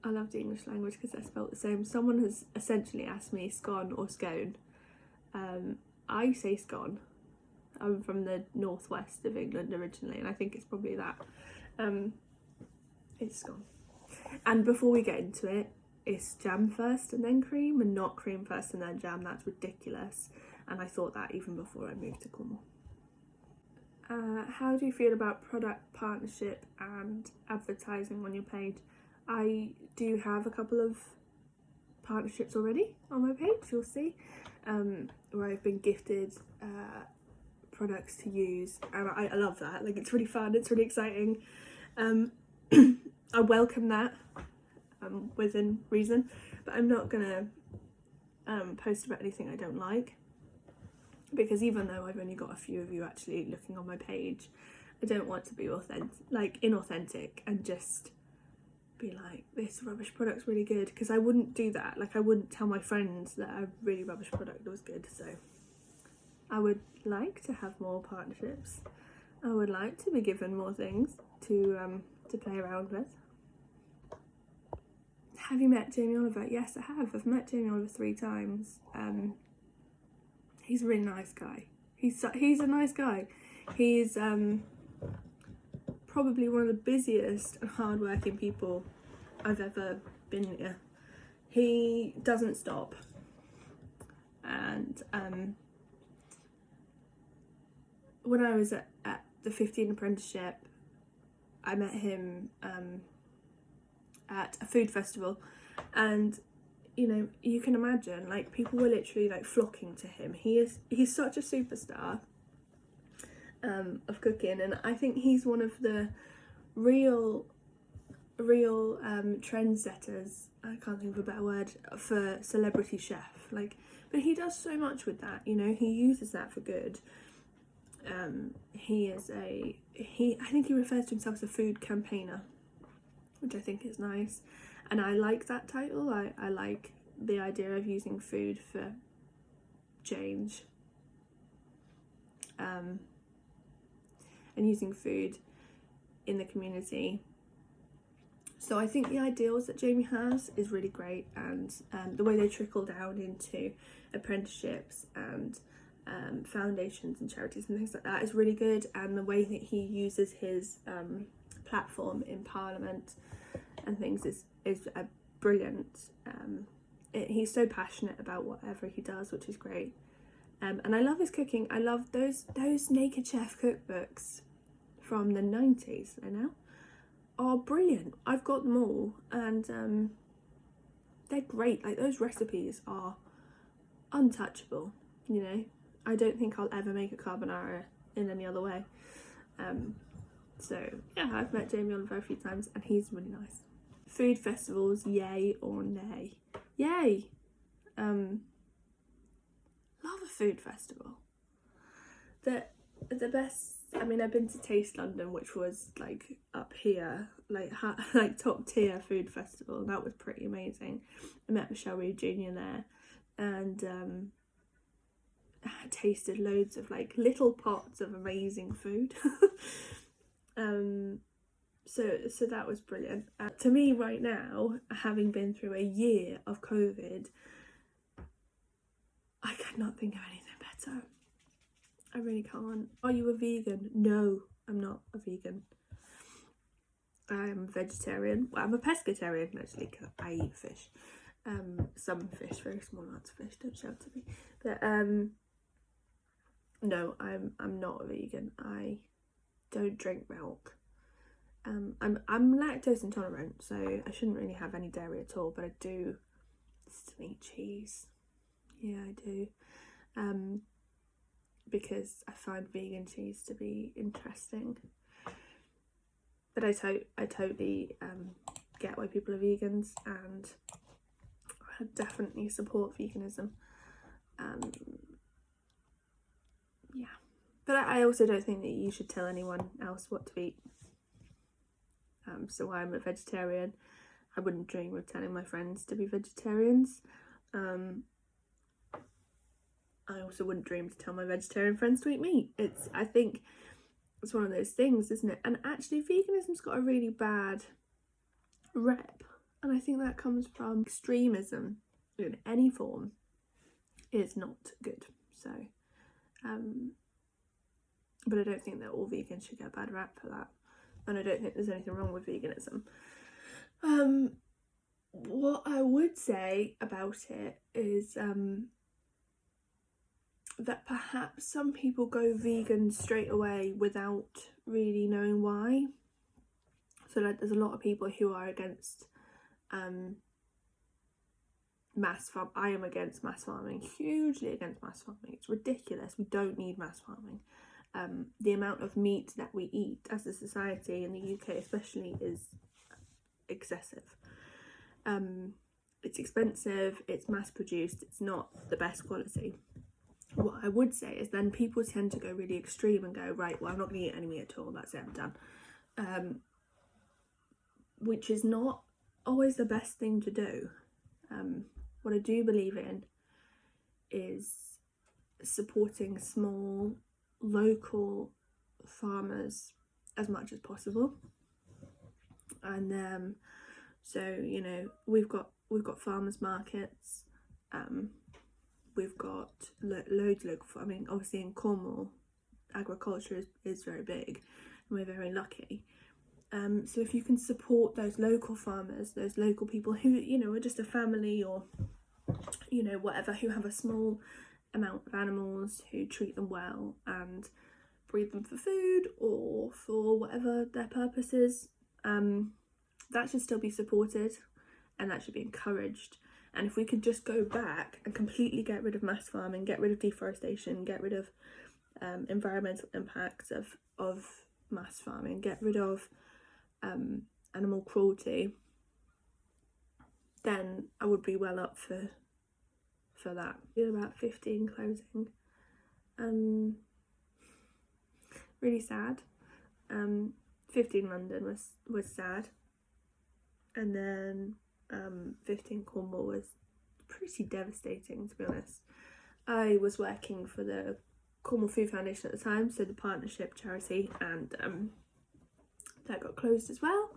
I love the English language because they're spelled the same. Someone has essentially asked me scone or scone. I say scone. I'm from the northwest of England originally, and I think it's probably that. It's scone. And before we get into it, it's jam first and then cream, and not cream first and then jam. That's ridiculous. And I thought that even before I moved to Cornwall. How do you feel about product partnership and advertising on your page? I do have a couple of partnerships already on my page, you'll see, where I've been gifted products to use, and I love that. Like, it's really fun, it's really exciting. I welcome that within reason, but I'm not gonna post about anything I don't like, because even though I've only got a few of you actually looking on my page, I don't want to be inauthentic and just be like, this rubbish product's really good, because I wouldn't do that. Like, I wouldn't tell my friends that a really rubbish product was good. So I would like to have more partnerships. I would like to be given more things to play around with. Have you met Jamie Oliver? Yes, I have. I've met Jamie Oliver 3 times. He's a really nice guy. He's a nice guy. He's probably one of the busiest and hardworking people I've ever been near. He doesn't stop, and when I was at the 15 apprenticeship, I met him at a food festival, and you know, you can imagine, like, people were literally like flocking to him. He's such a superstar of cooking, and I think he's one of the real trendsetters, I can't think of a better word, for celebrity chef. Like, but he does so much with that, you know, he uses that for good. I think he refers to himself as a food campaigner, which I think is nice, and I like that title. I like the idea of using food for change, and using food in the community. So I think the ideals that Jamie has is really great, and the way they trickle down into apprenticeships and foundations and charities and things like that is really good, and the way that he uses his platform in Parliament and things is brilliant. He's so passionate about whatever he does, which is great. And I love his cooking. I love those Naked Chef cookbooks from the 90s, I know, are brilliant. I've got them all, and they're great. Like, those recipes are untouchable, you know. I don't think I'll ever make a carbonara in any other way. So yeah, I've met Jamie Oliver a few times, and he's really nice. Food festivals, yay or nay? Yay. Love a food festival. The best, I mean, I've been to Taste London, which was like up here, like top tier food festival, and that was pretty amazing. I met Michelle Reed Jr. there, and I tasted loads of like little pots of amazing food. So that was brilliant. To me right now, having been through a year of COVID, I cannot think of anything better. I really can't. Are you a vegan? No, I'm not a vegan. I'm a vegetarian. Well, I'm a pescatarian actually, because I eat fish. Some fish, very small amounts of fish, don't shout at me. But no, I'm not a vegan. I don't drink milk. I'm lactose intolerant, so I shouldn't really have any dairy at all, but I do still eat cheese. Yeah, I do. Because I find vegan cheese to be interesting. But I totally get why people are vegans, and I definitely support veganism. Yeah, but I also don't think that you should tell anyone else what to eat. So I'm a vegetarian. I wouldn't dream of telling my friends to be vegetarians. I also wouldn't dream to tell my vegetarian friends to eat meat. I think it's one of those things, isn't it? And actually, veganism's got a really bad rep. And I think that comes from extremism in any form is not good. So, but I don't think that all vegans should get a bad rap for that. And I don't think there's anything wrong with veganism. What I would say about it is that perhaps some people go vegan straight away without really knowing why. So like there's a lot of people who are against mass farm. I am against mass farming, hugely against mass farming. It's ridiculous. We don't need mass farming. The amount of meat that we eat as a society in the UK especially is excessive. It's expensive, it's mass produced, it's not the best quality. What I would say is then people tend to go really extreme and go, right, well, I'm not going to eat any meat at all, that's it, I'm done. Which is not always the best thing to do. What I do believe in is supporting small local farmers as much as possible. And so, you know, we've got farmers markets, we've got loads of local, I mean, obviously in Cornwall agriculture is very big and we're very lucky. So if you can support those local farmers, those local people who, you know, are just a family or, you know, whatever, who have a small amount of animals, who treat them well and breed them for food or for whatever their purpose is, that should still be supported and that should be encouraged. And if we could just go back and completely get rid of mass farming, get rid of deforestation, get rid of environmental impacts of mass farming, get rid of animal cruelty, then I would be well up for that. In about 15 closing. Really sad. 15 London was sad, and then 15 Cornwall was pretty devastating, to be honest. I was working for the Cornwall Food Foundation at the time, so the partnership charity, and that got closed as well.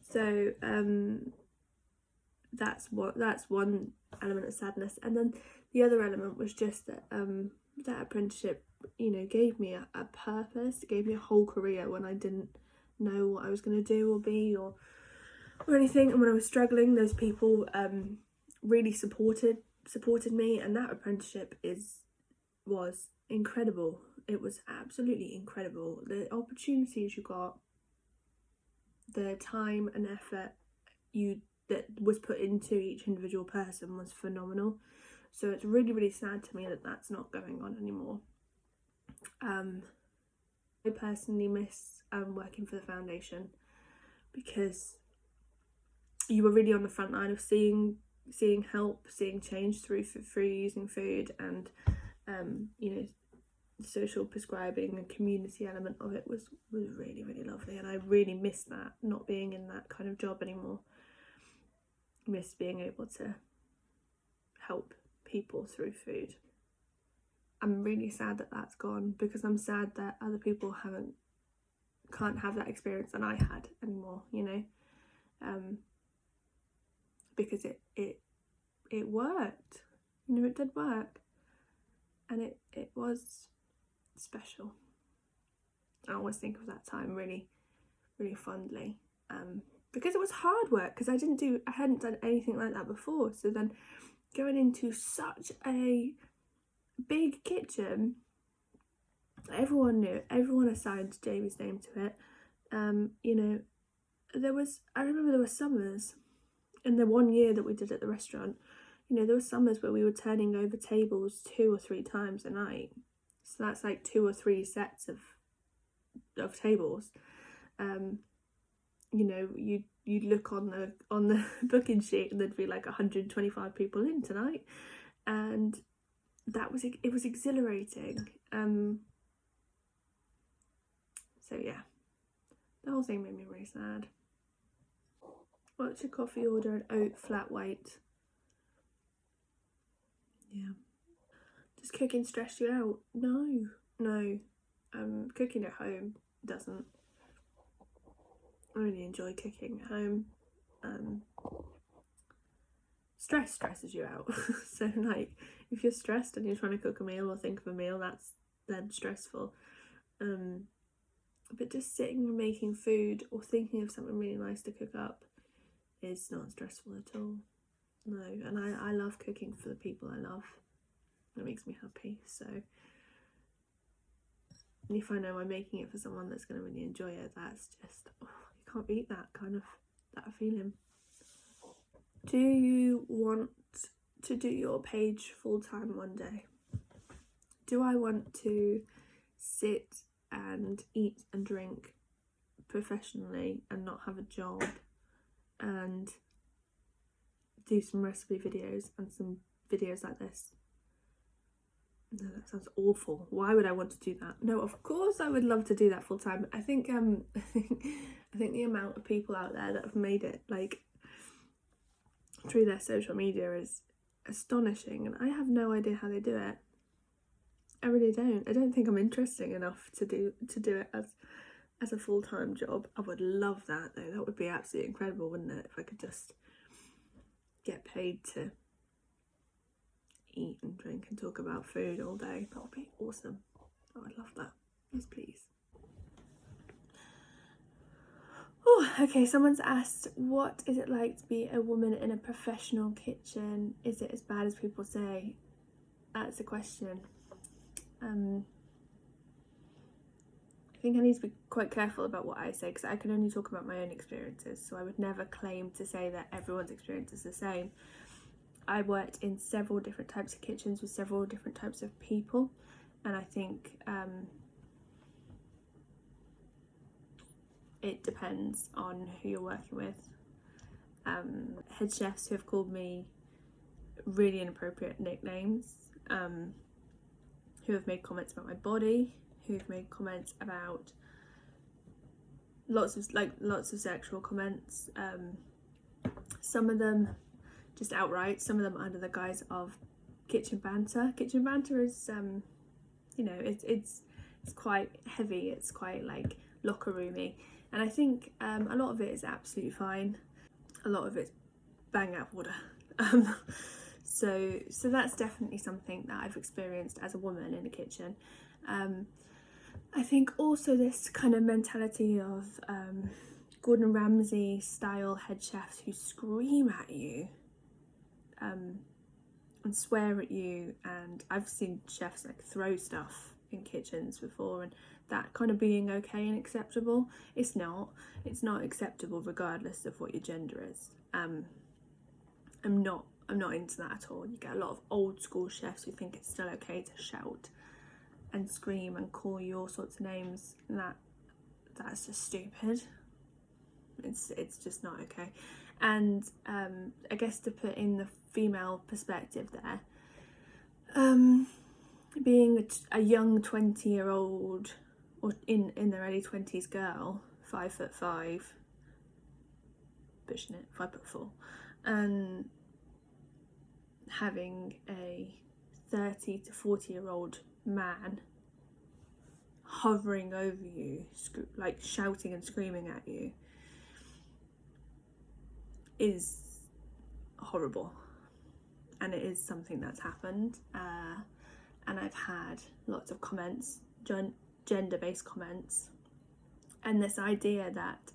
So that's one element of sadness. And then the other element was just that that apprenticeship, you know, gave me a purpose. It gave me a whole career when I didn't know what I was going to do or be or anything. And when I was struggling, those people really supported me, and that apprenticeship was incredible. It was absolutely incredible. The opportunities you got, the time and effort that was put into each individual person was phenomenal. So it's really, really sad to me that that's not going on anymore. I personally miss working for the foundation because you were really on the front line of seeing help, seeing change through using food, and you know, the social prescribing and community element of it was really, really lovely. And I really miss that, not being in that kind of job anymore. I miss being able to help people through food. I'm really sad that that's gone, because I'm sad that other people can't have that experience that I had anymore, you know, because it worked, you know, it did work, and it was special. I always think of that time really, really fondly, because it was hard work, because I hadn't done anything like that before. So then going into such a big kitchen, everyone assigned Jamie's name to it. You know, I remember there were summers in the 1 year that we did at the restaurant, you know, there were summers where we were turning over tables 2 or 3 times a night. So that's like 2 or 3 sets of tables. You know, you'd look on the booking sheet and there'd be like 125 people in tonight, and it was exhilarating. So yeah, the whole thing made me really sad. What's your coffee order? An oat flat white. Yeah. Does cooking stress you out? No. Cooking at home doesn't. I really enjoy cooking at home. stress stresses you out. So like if you're stressed and you're trying to cook a meal or think of a meal, that's then stressful. But just sitting and making food or thinking of something really nice to cook up is not stressful at all. No, and I love cooking for the people I love. It makes me happy. So, and if I know I'm making it for someone that's going to really enjoy it, that's just, oh, you can't beat that kind of, that feeling. Do you want to do your page full time one day? Do I want to sit and eat and drink professionally and not have a job and do some recipe videos and some videos like this? No, that sounds awful. Why would I want to do that? No, of course I would love to do that full time. I think I think the amount of people out there that have made it like through their social media is astonishing, and I have no idea how they do it. I really don't. I don't think I'm interesting enough to do it as a full-time job. I would love that though. That would be absolutely incredible, wouldn't it? If I could just get paid to eat and drink and talk about food all day. That would be awesome. I would love that. Yes, please. Oh, okay, someone's asked, what is it like to be a woman in a professional kitchen? Is it as bad as people say? That's a question. I think I need to be quite careful about what I say, because I can only talk about my own experiences, so I would never claim to say that everyone's experience is the same. I worked in several different types of kitchens with several different types of people, and I think it depends on who you're working with. Head chefs who have called me really inappropriate nicknames, who have made comments about my body, who have made comments about lots of sexual comments. Some of them just outright, some of them under the guise of kitchen banter. Kitchen banter is, you know, it's quite heavy. It's quite like locker roomy, and I think a lot of it is absolutely fine. A lot of it's bang out of order. So that's definitely something that I've experienced as a woman in a kitchen. I think also this kind of mentality of Gordon Ramsay style head chefs who scream at you and swear at you, and I've seen chefs like throw stuff in kitchens before, and that kind of being okay and acceptable. It's not acceptable regardless of what your gender is. I'm not into that at all. You get a lot of old school chefs who think it's still okay to shout and scream and call you all sorts of names, and that's just stupid. It's just not okay. And I guess to put in the female perspective there, being a young 20-year-old or in their early 20s girl, 5'5", pushing it, 5'4", and having a 30 to 40-year-old man hovering over you, like shouting and screaming at you, is horrible. And it is something that's happened, and I've had lots of comments, gender-based comments, and this idea that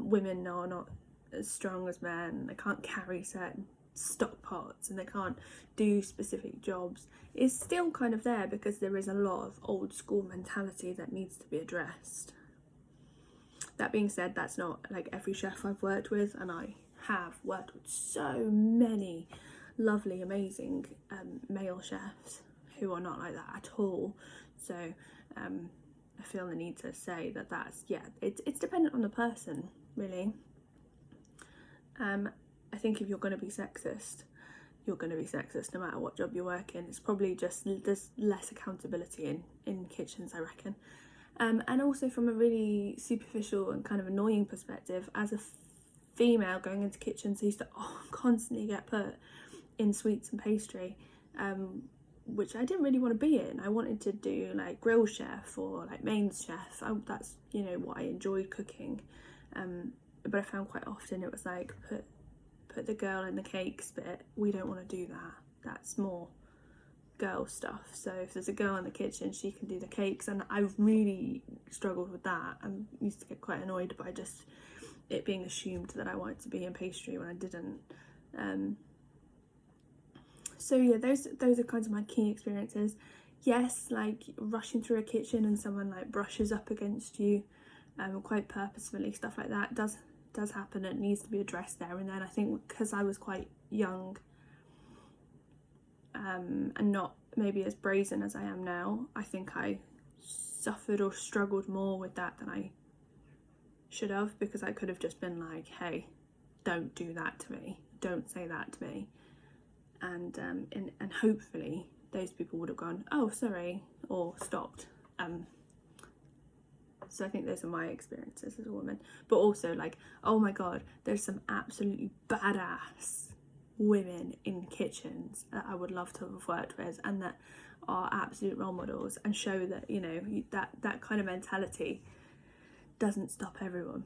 women are not as strong as men, they can't carry certain stock pots and they can't do specific jobs, is still kind of there, because there is a lot of old school mentality that needs to be addressed. That being said, that's not like every chef I've worked with, and I have worked with so many lovely, amazing male chefs who are not like that at all. So I feel the need to say that it's dependent on the person, really. I think if you're going to be sexist, you're going to be sexist no matter what job you work in. It's probably just there's less accountability in kitchens, I reckon. And also from a really superficial and kind of annoying perspective, as a female going into kitchens, I used to constantly get put in sweets and pastry, which I didn't really want to be in. I wanted to do like grill chef or like mains chef. That's, you know, what I enjoyed cooking. But I found quite often it was like put the girl in the cakes bit, we don't want to do that. That's more girl stuff. So if there's a girl in the kitchen, she can do the cakes, and I really struggled with that. I used to get quite annoyed by just it being assumed that I wanted to be in pastry when I didn't. So yeah, those are kinds of my key experiences. Yes, like rushing through a kitchen and someone like brushes up against you, quite purposefully, stuff like that does happen. It needs to be addressed there and then. I think because I was quite young, and not maybe as brazen as I am now, I think I suffered or struggled more with that than I should have, because I could have just been like, hey, don't do that to me, don't say that to me, and hopefully those people would have gone, oh sorry, or stopped. So I think those are my experiences as a woman. But also, like, oh my god, there's some absolutely badass women in kitchens that I would love to have worked with, and that are absolute role models, and show that, you know, that kind of mentality doesn't stop everyone.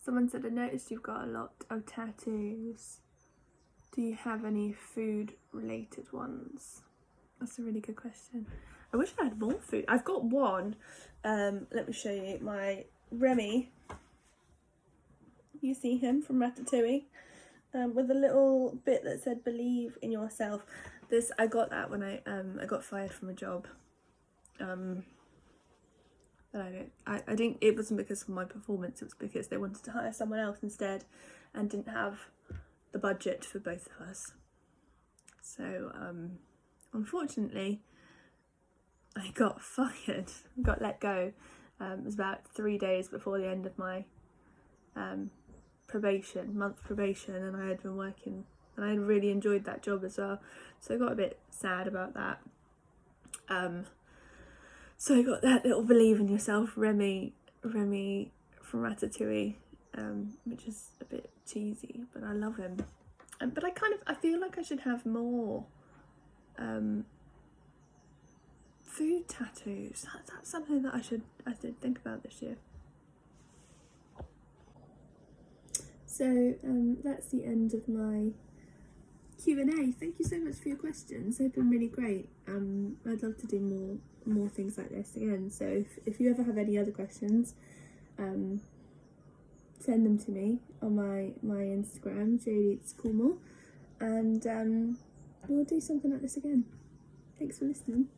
Someone said, I noticed you've got a lot of tattoos. Do you have any food related ones? That's a really good question. I wish I had more food. I've got one. Let me show you my Remy. You see him from Ratatouille, with a little bit that said "Believe in yourself." This, I got that when I got fired from a job. But I didn't. It wasn't because of my performance. It was because they wanted to hire someone else instead, and didn't have the budget for both of us. So unfortunately, I got fired, got let go. It was about 3 days before the end of my month probation, and I had been working, and I had really enjoyed that job as well. So I got a bit sad about that. So I got that little "Believe in yourself" Remy from Ratatouille, which is a bit cheesy, but I love him. But I feel like I should have more food tattoos. That's something that I should think about this year. So that's the end of my Q&A. Thank you so much for your questions. They've been really great. I'd love to do more things like this again. So if you ever have any other questions, send them to me on my Instagram, Jade Eats Cornwall, and we'll do something like this again. Thanks for listening.